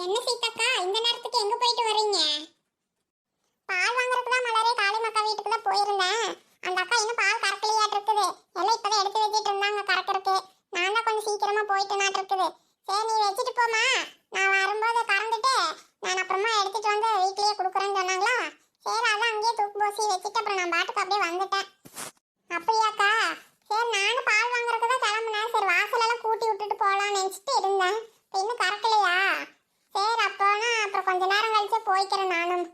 என்ன சீதாக்கா இந்த நேரத்துக்கு எங்க போயிட்டு வர்றீங்க? பால் வாங்குறதுக்கு தான் மலரே காளி மக்கா வீட்டுக்கு தான் போயிருந்தேன். அந்த அக்கா இன்னும் பால் கறக்கலையாட்டு இருக்குது. எல்லாம் இப்பதான் எடுத்து வச்சிட்டு இருந்தாங்க கறக்கறதுக்கு. நான் தான் கொஞ்சம் சீக்கிரமா போயிட்டேனாட்டு இருக்குது. சரி நீ வச்சுட்டு போமா, நான் வரும்போது கறந்துட்டு நான் அப்புறமா எடுத்துட்டு வந்து வீட்லயே கொடுக்குறேன்னு சொன்னாங்களா. சரி அதான் அங்கேயே தூக்கு போசி வச்சுட்டு அப்புறம் நான் பாட்டுக்கு அப்படியே வந்துட்டேன். அப்படியாக்கா? சரி நானும் பால் வாங்குறதுக்கு தான் கிளம்புனேன். சரி வாசலெல்லாம் கூட்டி விட்டுட்டு போகலான்னு நினச்சிட்டு இருந்தேன். இப்போ இன்னும் கறக்கலையா? சரி அப்போனா அப்புறம் கொஞ்ச நேரம் கழிச்சு போய்க்கிறேன் நானும்.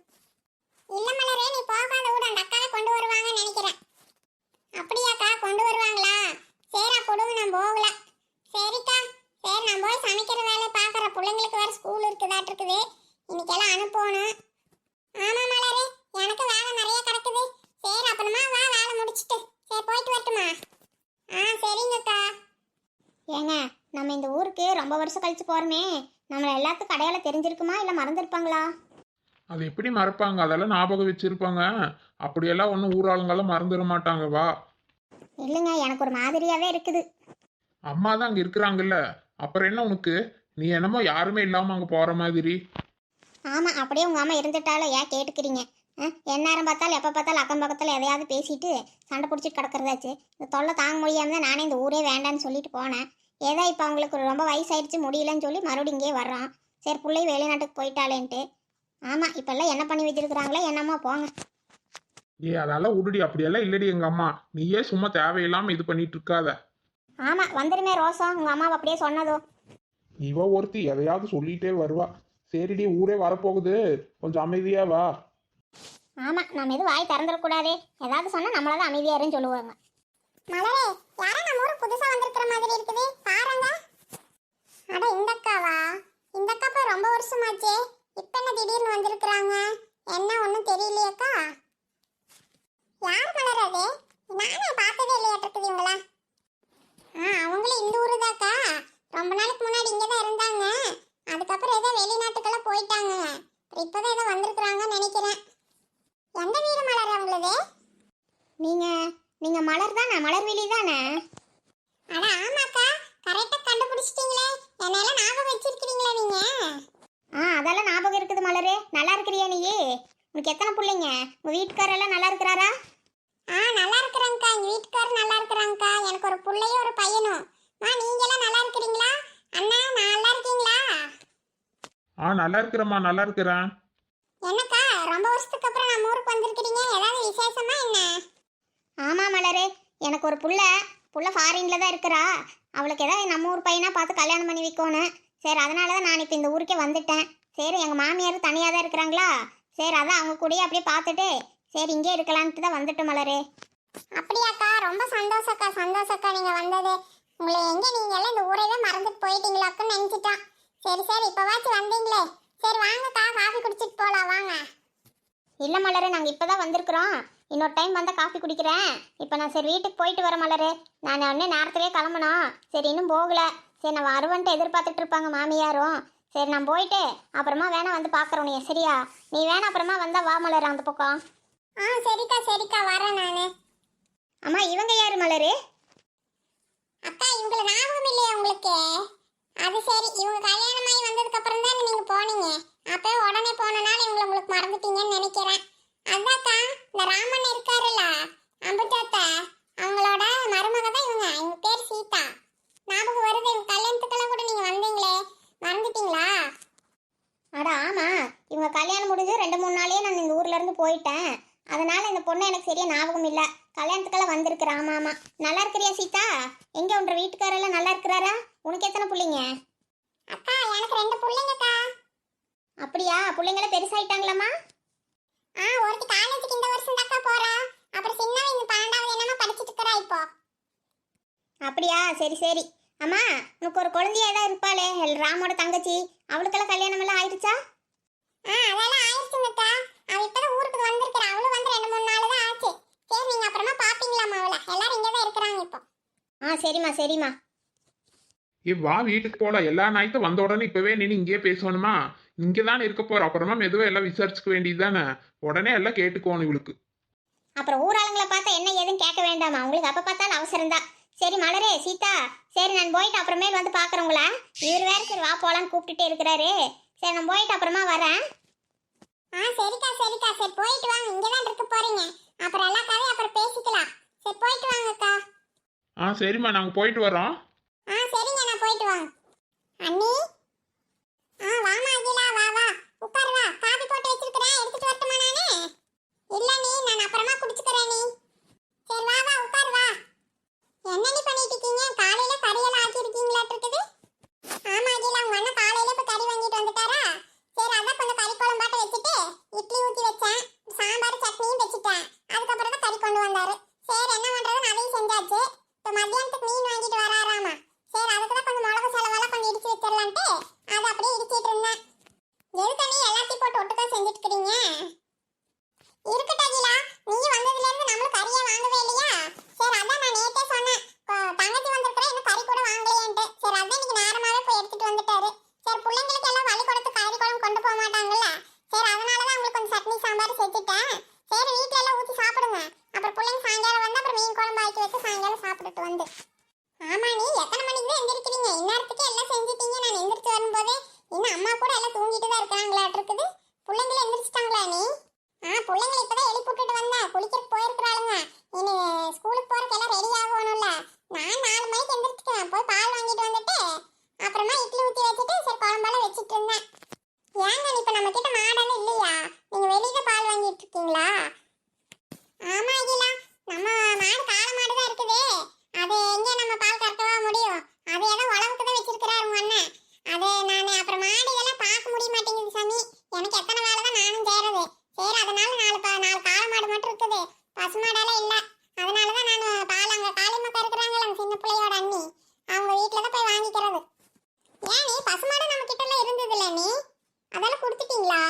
இல்ல மலரே நீ போகாத விட, அந்த அக்காவை கொண்டு வருவாங்கன்னு நினைக்கிறேன். அப்படியாக்கா? கொண்டு வருவாங்களா? சரி கொடுங்க, நான் போகல. சரிக்கா, சரி நான் போய் சமைக்கிற வேலை பார்க்குறேன். பிள்ளைங்களுக்கு வேறு ஸ்கூல் இருக்குதாட்டு இருக்குது. இன்னைக்கெல்லாம் அனுப்பணும். ஆமா மலரே, எனக்கு வேலை நிறைய கிடக்குது. சரி அப்புறமா வா, வேலை முடிச்சிட்டு. சரி போயிட்டு வரட்டுமா? சரிங்கக்கா. ஏங்க, நம்ம இந்த ஊருக்கு ரொம்ப வருஷம் கழிச்சு போறோமே, நம்மள எல்லாத்துக்கும் அடையாளம் தெரிஞ்சிருக்குமா இல்லை மறந்துருப்பாங்களா? அது எப்படி மறப்பாங்க? அதெல்லாம் ஞாபகம் வச்சிருப்பாங்க. அப்படியெல்லாம் ஒன்றும் ஊராளுங்கெல்லாம் மறந்துட மாட்டாங்க. வா. இல்லைங்க, எனக்கு ஒரு மாதிரியாவே இருக்குது. அம்மா தான் அங்கே இருக்கிறாங்கல்ல, அப்புறம் என்ன உனக்கு? நீ என்னமோ யாருமே இல்லாமல் அங்கே போகிற மாதிரி. ஆமாம், அப்படியே உங்கள் அம்மா இருந்துட்டாலும் ஏன் கேட்டுக்கிறீங்க? எந்நேரம் பார்த்தாலும் எப்போ பார்த்தாலும் அக்கம் பக்கத்தில் எதையாவது பேசிட்டு சண்டை பிடிச்சிட்டு கிடக்கிறதாச்சு. இந்த தொல்லை தாங்க முடியாமல் தான் நானே இந்த ஊரே வேண்டான்னு சொல்லிட்டு போனேன். ஏதோ இப்போ அவங்களுக்கு ரொம்ப வயசாயிடுச்சு, முடியலன்னு சொல்லி மறுபடியும் இங்கே வர்றோம். சரி பிள்ளை வெளிநாட்டுக்கு போயிட்டாளேன்ட்டு. ஆமாம், இப்போல்லாம் என்ன பண்ணி வச்சிருக்கிறாங்களோ என்னம்மா, போங்க. அதெல்லாம் உடுடி, அப்படியெல்லாம் இல்லடி எங்கள் அம்மா. நீயே சும்மா தேவையில்லாமல் இது பண்ணிட்டு இருக்காத. ஆமாம், வந்துருமே ரோசம், உங்கள் அம்மாவை அப்படியே சொன்னதோ. இவ ஒருத்தி எதையாவது சொல்லிட்டே வருவா. சரிடி, ஊரே வரப்போகுது, கொஞ்சம் அமைதியா வா. ஆமாம், நம்ம எதுவும் வாய் திறந்துடக்கூடாதே. ஏதாவது சொன்னால் நம்மள தான் அமைதியாருன்னு சொல்லுவாங்க. மலரே, யாரோ நம்ம ஊருக்கு புதுசா வந்திருக்கிற மாதிரி இருக்குது, பாருங்க. அட இந்த அக்காவா? இந்த அக்கா போய் ரொம்ப வருஷமாச்சே, இப்ப என்ன திடீர்னு வந்திருக்கிறாங்க? என்ன ஒன்றும் தெரியலையேக்கா. யார் மலர் அது? நானே பார்த்ததே இல்லையாட்டிருக்குது இவங்களா. அவங்களும் இந்த ஊரு தாக்கா. ரொம்ப நாளுக்கு முன்னாடி இங்கே தான் இருந்தாங்க. அதுக்கப்புறம் ஏதோ வெளிநாட்டுக்கெல்லாம் போயிட்டாங்க. இப்போதான் ஏதோ வந்திருக்கிறாங்கன்னு நினைக்கிறேன். எந்த வீடு மலர் அவங்களது? நீங்கள் மலர் தானே? மலர்விழி தானே? அட ஆமாக்கா, கரெக்டா கண்டுபிடிச்சிட்டீங்களே. என்னெல்லாம் ஞாபகம் வச்சிருக்கீங்களா நீங்க? அதெல்லாம் ஞாபகம் இருக்குது மலரு. நல்லா இருக்கிறியா நீ? உனக்கு எத்தனை பிள்ளைங்க? உங்கள் வீட்டுக்காரெல்லாம் நல்லா இருக்கிறாரா? நல்லா இருக்கிறாங்கக்கா. எங்க வீட்டுக்காரர் நல்லா இருக்கிறாங்கக்கா. எனக்கு ஒரு பிள்ளையும் ஒரு பையனும். நீங்க எல்லாம் நல்லா இருக்கிறீங்களா? அண்ணா நல்லா இருக்கீங்களா? நல்லா இருக்கிறேம்மா, நல்லா இருக்கிறேன். என்னக்கா ரொம்ப வருஷத்துக்கு அப்புறம் நம்ம ஊருக்கு வந்திருக்கிறீங்க, ஏதாவது விசேஷமா என்ன? ஆமாம் மலரு, எனக்கு ஒரு புள்ள ஃபாரின்ல தான் இருக்கிறா. அவளுக்கு ஏதாவது நம்ம ஊர் பையனா பார்த்து கல்யாணம் பண்ணி வைக்கணும். சரி அதனால தான் நான் இப்போ இந்த ஊருக்கே வந்துட்டேன். சரி எங்கள் மாமியார் தனியாக தான் இருக்கிறாங்களா. சரி அதான் அவங்க கூடயே அப்படியே பார்த்துட்டு சரி இங்கே இருக்கலான்ட்டு தான் வந்துட்டோம் மலரு. அப்படியாக்கா? ரொம்ப சந்தோஷக்கா, சந்தோஷக்கா நீங்க வந்தது. உங்களை எங்க நீங்க எல்லாம் இந்த ஊரையே மறந்துட்டு போயிட்டீங்களாக்குன்னு நினைச்சிட்டான். சரி சரி இப்பவாச்சும் வந்தீங்களே. சரி வாங்கக்கா, காஃபி குடிச்சிட்டு போலாம் வாங்க. இல்லை மலரு, நாங்கள் இப்போ தான் வந்திருக்கிறோம். இன்னொரு டைம் வந்தால் காஃபி குடிக்கிறேன். இப்போ நான் சரி வீட்டுக்கு போயிட்டு வரேன் மலரு. நான் உடனே நேரத்திலே கிளம்பணும். சரி இன்னும் போகலை. சரி நான் வருவேன்ட்டு எதிர்பார்த்துட்டு இருப்பாங்க மாமியாரும். சரி நான் போயிட்டு அப்புறமா வேணா வந்து பார்க்குறோம் நீ. சரியா? நீ வேணா அப்புறமா வந்தால் வா மலரு அந்த பக்கம். சரிக்கா சரிக்கா, வரேன் நானு. அம்மா இவங்க யார் மலரு? அக்கா இவங்கள ஞாபகம் இல்லையா உங்களுக்கு? அது சரி, இவங்க கல்யாணமாகி வந்ததுக்கு அப்புறம் தானே நீங்க போனீங்க. அப்போ உடனே போனனால இவங்களை உங்களுக்கு மறந்துட்டீங்கன்னு நினைக்கிறேன். அதாக்கா, இந்த ராமன் இருக்காருல்ல, அம்புஜாத்த, அவங்களோட மருமக தான் இவங்க. இவங்க பேர் சீதா. ஞாபகம் வருது? இவங்க கல்யாணத்துக்கெல்லாம் கூட நீங்க வந்தீங்களே, மறந்துட்டீங்களா? அட ஆமாம், இவங்க கல்யாணம் முடிஞ்சு 2-3 நாளே நான் இந்த ஊர்லேருந்து போயிட்டேன். அதனால் இந்த பொண்ணு எனக்கு சரியாக ஞாபகம் இல்லை. கல்யாணத்துக்கெல்லாம் வந்திருக்கிறேன். ஆமாம் ஆமாம். நல்லா இருக்கிறியா சீதா? எங்கே உன்ற வீட்டுக்காரெல்லாம் நல்லா இருக்கிறாரா? உனக்கு எத்தனை பிள்ளைங்க? அக்கா எனக்கு 2 பிள்ளைங்கக்கா. அப்படியா? பிள்ளைங்களாம் பெருசாயிட்டாங்களாம்மா? ஒருத்தி காலேஜுக்கு இந்த வருஷம் தாக்கா போறா. அப்புறம் சின்னவ இந்த 12வது என்னமா படிச்சிட்டு இருக்கறா இப்போ. அப்படியா? சரி சரி. அம்மா உனக்கு ஒரு குழந்தையா தான் இருப்பாளே, ராமோட தங்கச்சி, அவளுக்கெல்லாம் கல்யாணம் எல்லாம் ஆயிடுச்சா? அதெல்லாம் ஆயிடுச்சுங்கக்கா. அவ இப்பதான் ஊருக்கு வந்திருக்கிறா. அவளும் வந்து 2-3 நாள் தான் ஆச்சு. சரி நீங்க அப்புறமா பாப்பீங்களாமா அவளை? எல்லாரும் இங்கே தான் இருக்கிறாங்க இப்போ. சரிம்மா சரிம்மா. வா வீட்டுக்கு போகலாம். எல்லா நாய்த்தும் வந்த உடனே இப்பவே நீ இங்கேயே பேசணுமா? இங்கே தானே இருக்க போற. அப்புறமா மெதுவாக எல்லாம் விசாரிச்சுக்க வேண்டியது தானே. உடனே எல்லாம் கேட்டுக்கோணும் இவளுக்கு. அப்புறம் ஊராளுங்களை பார்த்தா என்ன ஏதுன்னு கேட்க வேண்டாமா? உங்களுக்கு அப்போ பார்த்தாலும் அவசரம் தான். சரி மலரே, சீதா, சரி நான் போயிட்டு அப்புறமேல் வந்து பார்க்குறவங்களா. இவர் வேறு சரி வா போகலான்னு கூப்பிட்டுட்டே இருக்கிறாரு. சரி நான் போயிட்டு அப்புறமா வரேன். சரிக்கா சரிக்கா, சரி போயிட்டு வாங்க, இங்கதான் இருக்க போறீங்க. அப்புறம் எல்லா கதையும் அப்புறம் பேசிக்கலாம். சரி போயிட்டு வாங்கக்கா. சரிம்மா, நாங்கள் போயிட்டு வரோம். சரிங்க, நான் போயிட்டு வாங்க. அண்ணி, வாமா அகிலா, வா வா, உட்காரு வா. காபி போட்டு வச்சிருக்கிறேன், எடுத்துட்டு வரட்டுமா நானு? இல்ல நீ, நான் அப்புறமா குடிச்சுக்கிறேன் நீ. சரி வா வா, உட்காரு வா. என்ன நீ பண்ணிட்டு இருக்கீங்க? காலையில கறியெல்லாம் ஆக்கி இருக்கீங்களாட்டு இருக்குது. ஆமா அகிலா, உங்க அண்ணன் காலையில இப்ப கறி வாங்கிட்டு வந்துட்டாரா? சரி அதான் கொஞ்சம் கறி குழம்பாட்ட வச்சுட்டு இட்லி ஊத்தி வச்சேன், சாம்பார் சட்னியும் வச்சுட்டேன். அதுக்கப்புறம் தான் கறி கொண்டு வந்தாரு. சரி என்ன பண்றதுன்னு அதையும் செஞ்சாச்சு. இப்ப மத்தியானத்துக்கு மீன் வாங்கிட்டு வராராமா. சரி அதுக்கு தான் கொஞ்சம் மிளகு செலவெல்லாம் கொஞ்சம் இடிச்சு வச்சிடலான்ட்டு அதை அப்படியே இடிச்சிட்டு இருந்தேன். எதுக்கு நீ எல்லாத்தையும் போட்டு ஒட்டுக்கா செஞ்சுட்டு இருக்கிறீங்க? இருக்கட்டும் அகிலா, நீ வந்ததுல இருந்து நம்மளும் கறியே வாங்கவே இல்லையா? சரி அதான் நான் நேத்தே சொன்னேன், தங்கச்சி வந்திருக்கிறேன், இன்னும் கறி கூட வாங்கலையேன்ட்டு. சரி அதான் இன்னைக்கு நேரமாவே போய் எடுத்துட்டு வந்துட்டாரு. சரி பிள்ளைங்களுக்கு எல்லாம் வழி கொடுத்து கறி குழம்பு கொண்டு போக மாட்டாங்கல்ல, சரி அதனாலதான் உங்களுக்கு கொஞ்சம் சட்னி சாம்பார் செஞ்சுட்டேன். சரி வீட்டுல எல்லாம் ஊற்றி சாப்பிடுங்க. அப்புறம் பிள்ளைங்க சாயங்காலம் வந்து அப்புறம் மீன் குழம்பு ஆக்கி வச்சு சாயங்காலம் சாப்பிட்டுட்டு வந்து. ஆமா நீ எத்தனை மணிக்கு தான் எந்திரிக்கிறீங்க? இந்நேரத்துக்கு எல்லாம் செஞ்சுட்டீங்க. நான் எந்திரிச்சு வரும்போதே இன்னும் அம்மா கூட எல்லாம் தூங்கிட்டு தான் இருக்கிறாங்களாட்டு இருக்குது. பிள்ளைங்கள எந்திரிச்சிட்டாங்களா நீ? பிள்ளைங்களை இப்பதான் எழுப்பி விட்டுட்டு வந்தேன், குளிக்கிறதுக்கு போயிருக்கிறாளுங்க. இனி ஸ்கூலுக்கு போறதுக்கு எல்லாம் ரெடி ஆகணும்ல. நான் 4 மணிக்கு எந்திரிச்சுக்கிறேன், போய் பால் வாங்கிட்டு வந்துட்டு அப்புறமா இட்லி ஊற்றி வச்சுட்டு சரி குழம்பெல்லாம் வச்சுட்டு இருந்தேன். ஏங்க இப்ப நம்ம கிட்ட மாடெல்லாம் இல்லையா? நீங்க வெளியில பால் வாங்கிட்டு இருக்கீங்களா? ஆமா அகிலா, நம்ம மாடு காளை மாடு தான் இருக்குது. அது எங்க நம்ம பால் கறக்கவா முடியும்? அது ஏதோ உழவுக்கு தான் வச்சிருக்கிறாரு உங்க அண்ணன். அது நான் அப்புறம் மாடு இதெல்லாம் பார்க்க முடிய மாட்டேங்குது சாமி. எனக்கு எத்தனை வேலை தான் நானும் செய்யறது. சரி அதனால 4 காளை மாடு மட்டும் இருக்குது, பசு மாடெல்லாம் இல்ல. அதனாலதான் நான் பால் அங்க காளிமக்கா இருக்கிறாங்களா சின்ன பிள்ளையோட அண்ணி, அவங்க வீட்டுல தான் போய் வாங்கிக்கிறது. ஏன் நீ பசு மாடு நம்ம கிட்ட எல்லாம் இருந்தது இல்ல, நீ அதெல்லாம் கொடுத்துட்டீங்களா?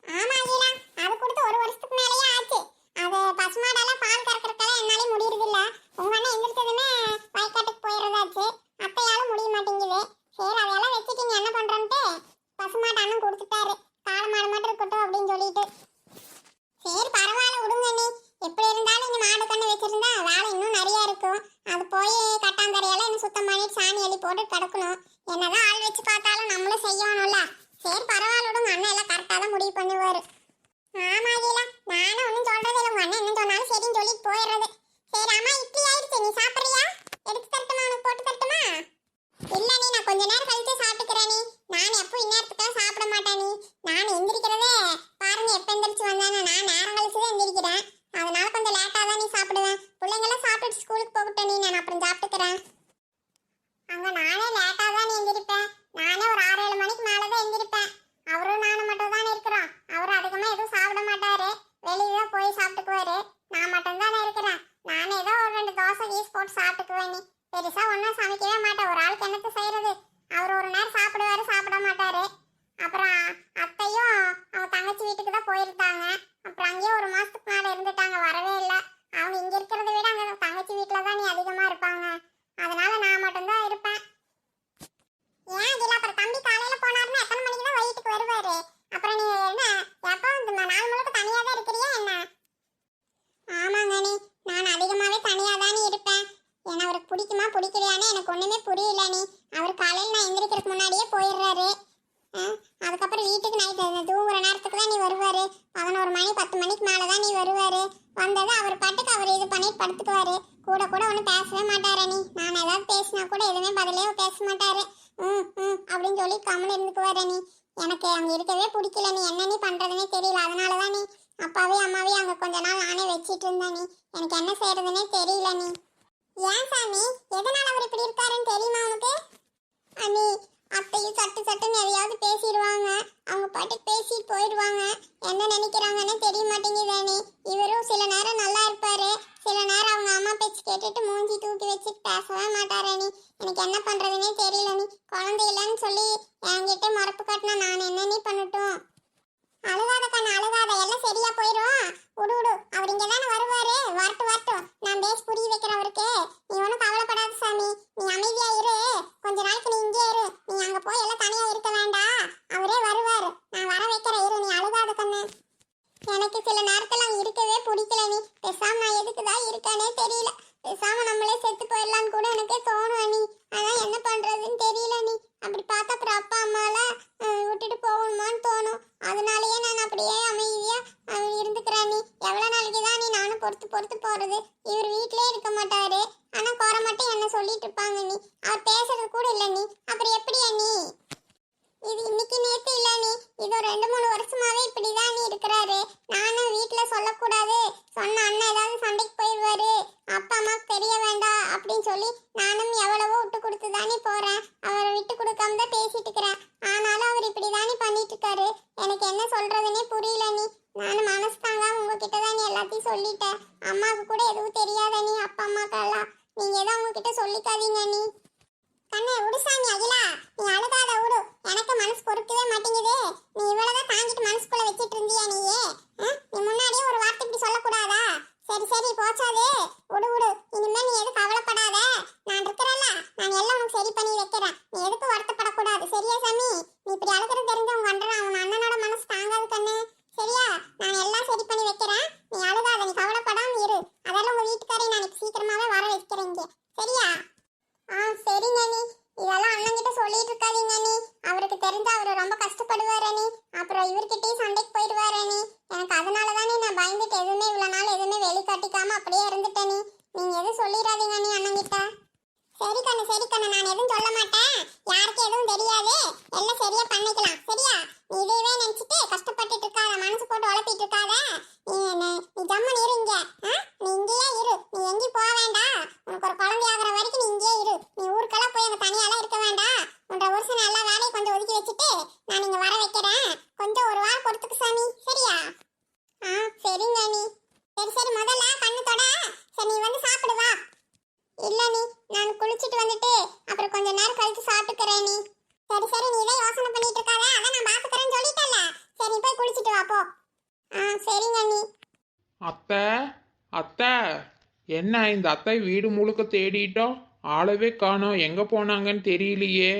ஆமா அகிலா, அது கொடுத்து 1 வருஷத்துக்கு மேலேயே ஆச்சு. அது பசு மாடெல்லாம் பால் கறக்கறதுக்கெல்லாம் என்னாலே முடியறது இல்ல. உங்க அண்ணன் எந்திரிச்சதுமே வயக்காட்டுக்கு போயிடுறதாச்சு, அத்தையாலும் முடிய மாட்டேங்குது. சரி அதையெல்லாம் வச்சுட்டீங்க என்ன பண்றேன்ட்டு பசு மாடு அண்ணன் கொடுத்துட்டாரு, காளை மாடு மட்டும் இருக்கட்டும் அப்படின்னு சொல்லிட்டு. சரி பரவாயில்ல விடுங்க நீ, எப்படி இருந்தாலும் இந்த மாடு கண்ணு வச்சிருந்தா வேலை இன்னும் நிறைய இருக்கும். அது போய் கட்டாந்தரையெல்லாம் இன்னும் சுத்தம் பண்ணிட்டு சாணி எலி போட்டு கிடக்கணும். என்னதான் ஆள் வச்சு பார்த்தாலும் நம்மளும் செய்யணும்ல. சரி பரவாயில்ல விடுங்க, அண்ணன் எல்லாம் கரெக்டாக தான் முடிவு பண்ணுவாரு. ஆமா அகிலா, நானும் ஒன்றும் சொல்றது இல்லை, உங்க அண்ணன் என்ன சொன்னாலும் சரின்னு சொல்லிட்டு போயிடுறது. சரி அம்மா இட்லி ஆயிடுச்சு, நீ சாப்பிட்றியா? எடுத்து தரட்டுமா, உனக்கு போட்டு தரட்டுமா? இல்ல நீ, நான் கொஞ்ச நேரம் கழிச்சு சாப்பிட்டுக்கிறேன் நீ. நான் எப்போ இந்நேரத்துக்கெல்லாம் சாப்பிட மாட்டேன் நீ. நான் எந்திரிக்கிறதே பாருங்க, எப்போ எந்திரிச்சு வந்தானே நான் நேரம் கழிச்சு தான் எந்திரிக்கிறேன். அதனால கொஞ்சம் லேட்டாக தான் நீ சாப்பிடுவேன். பிள்ளைங்கெல்லாம் சாப்பிட்டுட்டு ஸ்கூலுக்கு போகட்டும் நீ, நான் அப்புறம் சாப்பிட்டுக்கிறேன். அங்க நானே லேட்டாக தான் எந்திரிப்பேன். நானே ஒரு 6-7 மணிக்கு மேலே தான் எந்திரிப்பேன். அவரும் நானும் மட்டும் தானே இருக்கிறோம். அவர் அதிகமாக எதுவும் சாப்பிட மாட்டாரு, வெளியே தான் போய் சாப்பிட்டுக்குவாரு. நான் மட்டும் தானே இருக்கிறேன். நானே ஏதோ ஒரு 2 தோசை கீஸ் போட்டு சாப்பிட்டுக்குவேன் நீ. பெருசா ஒன்றும் சமைக்கவே மாட்டேன், ஒரு ஆளுக்கு என்னத்தை செய்யறது. அவர் ஒரு நேரம் சாப்பிடுவாரு, சாப்பிட மாட்டாரு. அப்புறம் அத்தையும் அவங்க தங்கச்சி வீட்டுக்கு தான் போயிருந்தாங்க. அப்புறம் அங்கேயே 1 மாசத்துக்கு மேலே இருந்துட்டாங்க, வரவே இல்லை. அவங்க இங்க இருக்கிறத விட அங்க தங்கச்சி வீட்டுல தான் நீ அதிகமா இருப்பாங்க. அதனால நான் மட்டும்தான் இருப்பேன். ஏன் அகிலா, அப்புறம் தம்பி காலையில போனாருன்னா எத்தனை மணிக்கு தான் வீட்டுக்கு வருவாரு? அப்புறம் நீ என்ன எப்போ இந்த நாள் முழுக்க தனியா தான் இருக்கிறியா என்ன? ஆமாங்க நீ, நான் அதிகமாவே தனியா தானே இருப்பேன். ஏன்னா அவருக்கு பிடிக்குமா பிடிக்கலையானே எனக்கு ஒண்ணுமே புரியல நீ. அவர் காலையில் நான் எந்திரிக்கிறதுக்கு முன்னாடியே போயிடுறாரு. அதுக்கப்புறம் வீட்டுக்கு நைட்டு தூங்குற நேரத்துக்கு தான் நீ வருவாரு. 11 மணி 10 மணிக்கு மேலதான் நீ வருவாரு. வந்தது அவர் பாட்டுக்கு அவர் இது பண்ணிட்டு படுத்துக்குவாரு. கூட கூட ஒன்றும் பேசவே மாட்டாரு நீ. நான் ஏதாவது பேசினா கூட எதுவுமே பதிலே பேச மாட்டாரு. அப்படின்னு சொல்லி கம்முன்னு இருந்துக்குவாரு நீ. எனக்கு அங்க இருக்கவே பிடிக்கல நீ. என்ன நீ பண்றதுன்னே தெரியல. அதனாலதான் நீ அப்பாவே அம்மாவே அங்க கொஞ்ச நாள் நானே வச்சிட்டு இருந்தேன் நீ. எனக்கு என்ன செய்யறதுன்னே தெரியல நீ. ஏன் சாமி, எதனால அவர் இப்படி இருக்காருன்னு தெரியுமா உனக்கு? அண்ணி, அத்தையும் சட்டு சட்டுன்னு எதையாவது பேசிடுவாங்க. அவங்க பாட்டுக்கு பேசிட்டு போயிடுவாங்க. என்ன நினைக்கிறாங்கன்னு தெரிய மாட்டேங்குது அண்ணி. இவரும் சில நேரம் நல்லா இருப்பாரு, சில நேரம் அவங்க அம்மா பேச்சு கேட்டுட்டு மூஞ்சி தூக்கி வச்சுட்டு பேசவே மாட்டாரு அண்ணி. எனக்கு என்ன பண்றதுன்னே தெரியல நீ. குழந்தை இல்லைன்னு சொல்லி என்கிட்ட மறப்பு காட்டினா நான் என்ன நீ பண்ணட்டும்? அழுகாத கண்ணு அழுகாத, எல்லாம் சரியா போயிடும். விடு விடு, அவர் இங்க தானே வருவாரு. வரட்டும், நான் பேசி புரிய வைக்கிறேன் அவருக்கு. நீ ஒன்றும் கவலைப்படாத சாமி, நீ அமைதியா இரு. கொஞ்ச நாளைக்கு நீ இங்கே இரு. நீ அங்க போய் எல்லாம் தனியா இருக்க வேண்டாம், அவரே வருவாரு. நான் வர வைக்கிறேன், இரு, நீ அழுகாத கண்ணு. எனக்கு சில நேரத்துல அங்க இருக்கவே பிடிக்கல நீ. பேசாம நான் எதுக்குதான் இருக்கானே தெரியல. பேசாம நம்மளே செத்து போயிடலான்னு கூட எனக்கு தோணும் நீ. அதான் என்ன பண்றதுன்னு தெரியல நீ. அப்படி பார்த்தா அப்புறம் அப்பா அம்மாலாம் விட்டுட்டு போக பொறுத்து பொறுத்து போறது. இவர் வீட்லயே இருக்க மாட்டாரு, ஆனா குறை மட்டும் என்ன சொல்லிட்டு இருப்பாங்க நீ. அவர் பேசுறது கூட இல்ல நீ, அப்புறம் எப்படி நீ? இது இன்னைக்கு நேத்து இல்ல நீ, இது ஒரு 2-3 வருஷமாவே இப்படிதான் நீ இருக்கிறாரு. நானும் வீட்ல சொல்லக்கூடாது, சொன்ன அண்ணன் ஏதாவது சண்டைக்கு போயிடுவாரு, அப்பா அம்மாக்கு தெரிய வேண்டாம் அப்படின்னு சொல்லி நானும் எவ்வளவோ விட்டு கொடுத்து தானே போறேன். அவரை விட்டு கொடுக்காம தான் பேசிட்டு இருக்கிறேன். ஆனாலும் அவர் இப்படிதானே பண்ணிட்டு இருக்காரு. எனக்கு என்ன சொல்றதுன்னே புரியல நீ. நானும் மனசு தாங்காம உங்ககிட்ட தான் நீ எல்லாத்தையும் சொல்லிட்டேன். அம்மாவுக்கு கூட எதுவும் தெரியாத நீ, அப்பா அம்மாக்கெல்லாம் நீங்க ஏதோ உங்ககிட்ட சொல்லிக்காதீங்க நீ. கண்ணே உடுசாமி அகிலா, நீ அழுகாத விடு. எனக்கு மனசு பொறுக்கவே மாட்டேங்குது. நீ இவ்வளவுதான் தாங்கிட்டு மனசுக்குள்ள வச்சிட்டு இருந்தியா நீயே? நீ முன்னாடியே ஒரு வார்த்தை இப்படி சொல்லக்கூடாதா? சரி சரி போச்சாது, விடு விடு. இனிமே நீ எதுக்கு கவலைப்படாத, நான் இருக்கிறேன்ல, நான் எல்லாம் உனக்கு சரி பண்ணி வைக்கிறேன். நீ எதுக்கு வருத்தப்படக்கூடாது, சரியா சாமி? நீ இப்படி அழுகிறது தெரிஞ்ச உங்க அண்ணனோட மனசு தாங்காது கண்ணு, சரியா? நான் எல்லாம் சரி பண்ணி வைக்கிறேன், நீ அழுகாத, நீ கவலைப்படாம இரு. அதெல்லாம் உங்க வீட்டுக்காரி நான் இப்ப சீக்கிரமாவே வர வைக்கிறேன் இங்க, சரியா? சரிங்க நீ, இதெல்லாம் அண்ணன்கிட்ட சொல்லிட்டு இருக்காதீங்க நீ. அவருக்கு தெரிஞ்சா அவரு ரொம்ப கஷ்டப்படுவாரு நீ, அப்புறம் இவர்கிட்டயும் சண்டைக்கு போயிடுவாரு நீ. எனக்கு அதனாலதானே நான் பயந்துட்டு எதுவுமே இவ்வளவு நாள் எதுவுமே வெளிக்காட்டிக்காம அப்படியே இருந்துட்டேன் நீ. நீங்க எதுவும் சொல்லிடாதீங்க நீ அண்ணன்கிட்ட. சரி கண்ணு, நான் எதுவும் சொல்ல மாட்டேன். யாருக்கும் எதுவும் தெரியாது, எல்லாம் சரியா பண்ணிக்கலாம், சரியா? நீ இதையவே நினைச்சிட்டு கஷ்டப்பட்டுட்டு இருக்காத, மனசு போட்டு உழப்பிட்டு இருக்காத. நீ ஜம்மன் இரு இங்க. நீ இங்கேயே இரு, நீ எங்கேயும் போக வேண்டாம். உனக்கு ஒரு குழந்தை ஆகிற வரைக்கும் நீ இங்கேயே இரு. நீ ஊருக்கெல்லாம் போய் அங்க தனியாலாம் இருக்க வேண்டாம். 1.5 வருஷம் எல்லா வேலையும் கொஞ்சம் ஒதுக்கி வச்சுட்டு நான் இங்க வர வைக்கிறேன். கொஞ்சம் ஒரு வாரம் பொறுத்துக்கு சாமி, சரியா? சரிங்க நீ. சரி முதல்ல கண்ணு தொட. சரி நீ வந்து சாப்பிடு வா. இல்ல நீ, நான் குளிச்சிட்டு வந்துட்டு அப்புறம் கொஞ்ச நேரம் கழிச்சு சாப்பிட்டுக்கிறேன் நீ. சரி நீ இதை யோசனை பண்ணிட்டு இருக்காத, அதான் நான் பாத்துக்கிறேன்னு சொல்லிட்டேன்ல. சரி நீ போய் குளிச்சிட்டு வா போ. சரிங்க நீ. அத்தை அத்தை, என்ன இந்த அத்தை வீடு முழுக்க தேடிட்டோம், ஆளவே காணோம், எங்கே போனாங்கன்னு தெரியலையே.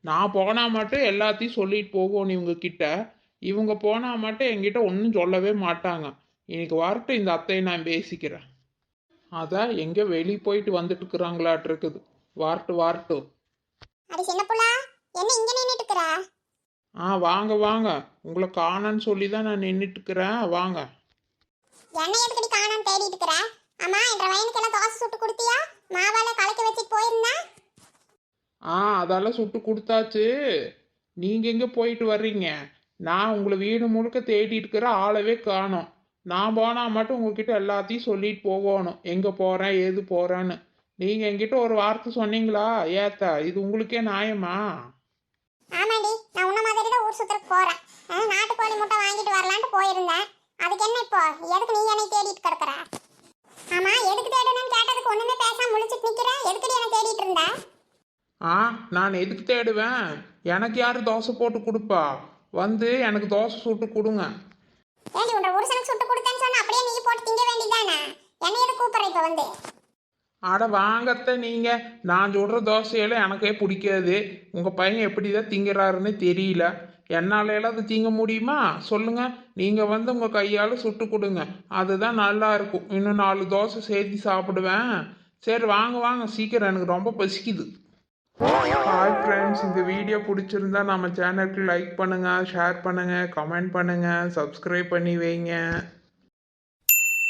நான் போனால் மட்டும் எல்லாத்தையும் சொல்லிட்டு போகணும் இவங்க கிட்ட, இவங்க போனால் மட்டும் என்கிட்ட ஒன்றும் சொல்லவே மாட்டாங்க. இன்னைக்கு வரட்டும், இந்த அத்தையை நான் பேசிக்கிறேன். அதான் எங்கே வெளியே போயிட்டு வந்துட்டு இருக்கிறாங்களாட்டு இருக்குது. வரட்டும். அடி சின்ன புள்ளா, என்ன இங்க நின்னுட்டு இருக்கற? வாங்க வாங்க, உங்களை காணன்னு சொல்லி தான் நான் நின்றுட்டு இருக்கிறேன், வாங்க. என்ன எதுக்கடி காணாம தேடிட்டு இருக்கற? அம்மா என்ற வயனுக்கு எல்லாம் தோசை சுட்டு கொடுத்தியா? மாவால கலக்கி வச்சிட்டு போயிருந்தா? அதெல்லாம் சுட்டு கொடுத்தாச்சு. நீங்கள் எங்கே போயிட்டு வர்றீங்க? நான் உங்களை வீடு முழுக்க தேடிட்டு இருக்கிற, ஆளவே காணோம். நான் போனால் மட்டும் உங்ககிட்ட எல்லாத்தையும் சொல்லிட்டு போகணும், எங்கே போகிறேன் ஏது போகிறேன்னு. நீங்கள் என்கிட்ட ஒரு வார்த்தை சொன்னீங்களா ஏத்தா? இது உங்களுக்கே நியாயமா? ஆமாடி, நான் உன்ன மாதிரி தான் ஊர் சுத்துறதுக்கு போறேன். நாட்டுக்கோழி முட்டை வாங்கிட்டு வரலான்ட்டு போயிருந்தேன். அதுக்கு என்ன இப்போ? எதுக்கு நீ என்னை தேடிட்டு கிடக்குற? ஆமா, எதுக்கு தேடணும்னு கேட்டதுக்கு ஒண்ணுமே பேசாம முழிச்சிட்டு நிக்கிற. எதுக்கு என்ன தேடிட்டு இருந்த? நான் எதுக்கு தேடுவேன்? எனக்கு யாரு தோசை போட்டு கொடுப்பா? வந்து எனக்கு தோசை சுட்டு கொடுங்க. ஏண்டி உன்ற புருஷனுக்கு சுட்டு கொடுத்தேன்னு சொன்னா அப்படியே நீ போட்டு திங்க வேண்டியதானே? என்ன எதுக்கு கூப்பிடுற இப்ப வந்து? அட வாங்கத்த, நீங்கள் நான் சுடுற தோசையெல்லாம் எனக்கே பிடிக்காது. உங்கள் பையன் எப்படி தான் திங்கிறாருன்னு தெரியல. என்னால அது திங்க முடியுமா சொல்லுங்க? நீங்கள் வந்து உங்கள் கையால் சுட்டு கொடுங்க, அதுதான் நல்லா இருக்கும். இன்னும் 4 தோசை சேர்த்து சாப்பிடுவேன். சரி வாங்க சீக்கிரம், எனக்கு ரொம்ப பசிக்குது. ஹாய் ஃப்ரெண்ட்ஸ், இந்த வீடியோ பிடிச்சிருந்தா நம்ம சேனலுக்கு லைக் பண்ணுங்கள், ஷேர் பண்ணுங்கள், கமெண்ட் பண்ணுங்கள், சப்ஸ்கிரைப் பண்ணி வைங்க.